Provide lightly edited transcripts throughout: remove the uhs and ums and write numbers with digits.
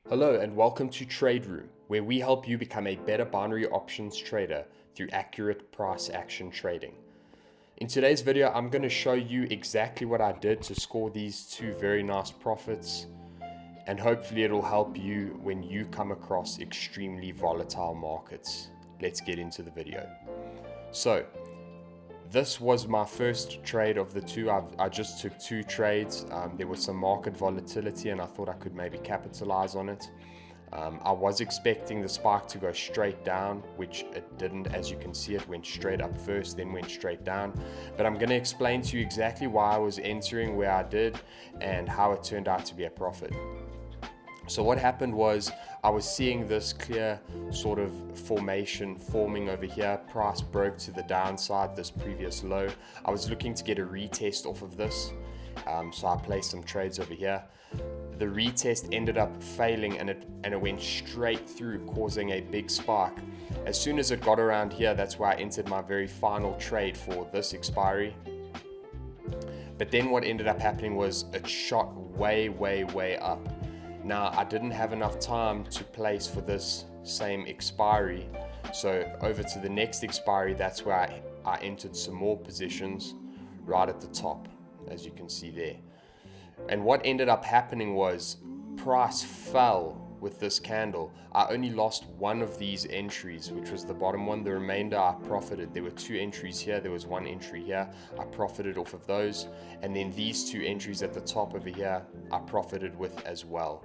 Hello and welcome to Trade Room, where we help you become a better binary options trader through accurate price action trading. In today's video, I'm going to show you exactly what I did to score these two very nice profits, and hopefully it'll help you when you come across extremely volatile markets. Let's get into the video. So, this was my first trade of the two. I just took two trades. There was some market volatility and I thought I could maybe capitalize on it. I was expecting the spike to go straight down, which it didn't. As you can see, it went straight up first, then went straight down. But I'm going to explain to you exactly why I was entering where I did and how it turned out to be a profit. So what happened was I was seeing this clear sort of formation forming over here. Price broke to the downside, this previous low. I was looking to get a retest off of this. So I placed some trades over here. The retest ended up failing and it went straight through, causing a big spike. As soon as it got around here, that's where I entered my very final trade for this expiry. But then what ended up happening was it shot way up. Now, I didn't have enough time to place for this same expiry. So over to the next expiry, that's where I entered some more positions right at the top, as you can see there. And what ended up happening was price fell with this candle. I only lost one of these entries, which was the bottom one. The remainder I profited. There were two entries here, there was one entry here. I profited off of those, and then these two entries at the top over here I profited with as well.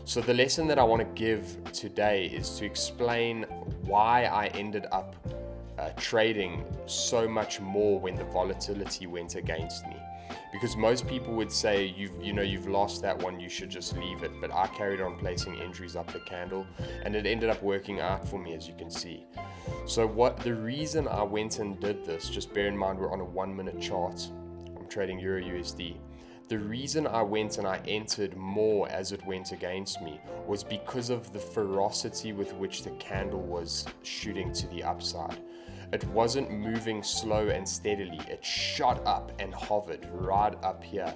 So the lesson that I want to give today is to explain why I ended up trading so much more when the volatility went against me. Because most people would say, you've lost that one, you should just leave it. But I carried on placing entries up the candle and it ended up working out for me, as you can see. So the reason I went and did this, just bear in mind we're on a 1 minute chart. I'm trading Euro USD. The reason I went and I entered more as it went against me was because of the ferocity with which the candle was shooting to the upside. It wasn't moving slow and steadily. It shot up and hovered right up here.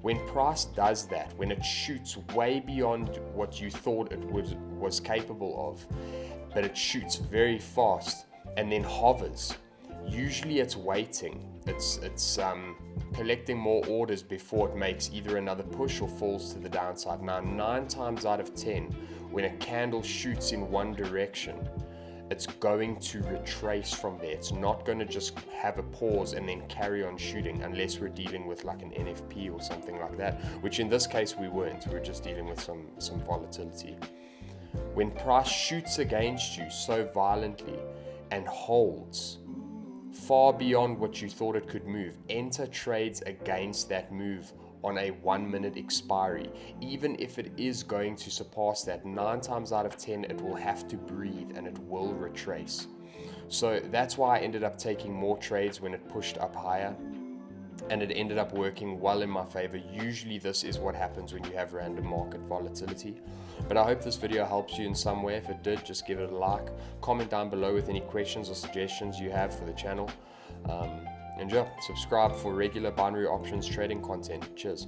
When price does that, when it shoots way beyond what you thought it was capable of, but it shoots very fast and then hovers, usually it's waiting. It's collecting more orders before it makes either another push or falls to the downside. Now, 9 times out of 10, when a candle shoots in one direction, it's going to retrace from there. It's not going to just have a pause and then carry on shooting, unless we're dealing with like an NFP or something like that, which in this case we weren't. We're just dealing with some volatility. When price shoots against you so violently and holds far beyond what you thought it could move, enter trades against that move on a 1 minute expiry. Even if it is going to surpass that, 9 times out of 10 it will have to breathe and it will retrace. So that's why I ended up taking more trades when it pushed up higher, and it ended up working well in my favor. Usually this is what happens when you have random market volatility. But I hope this video helps you in some way. If it did, just give it a like, comment down below with any questions or suggestions you have for the channel. And yeah, subscribe for regular binary options trading content. Cheers.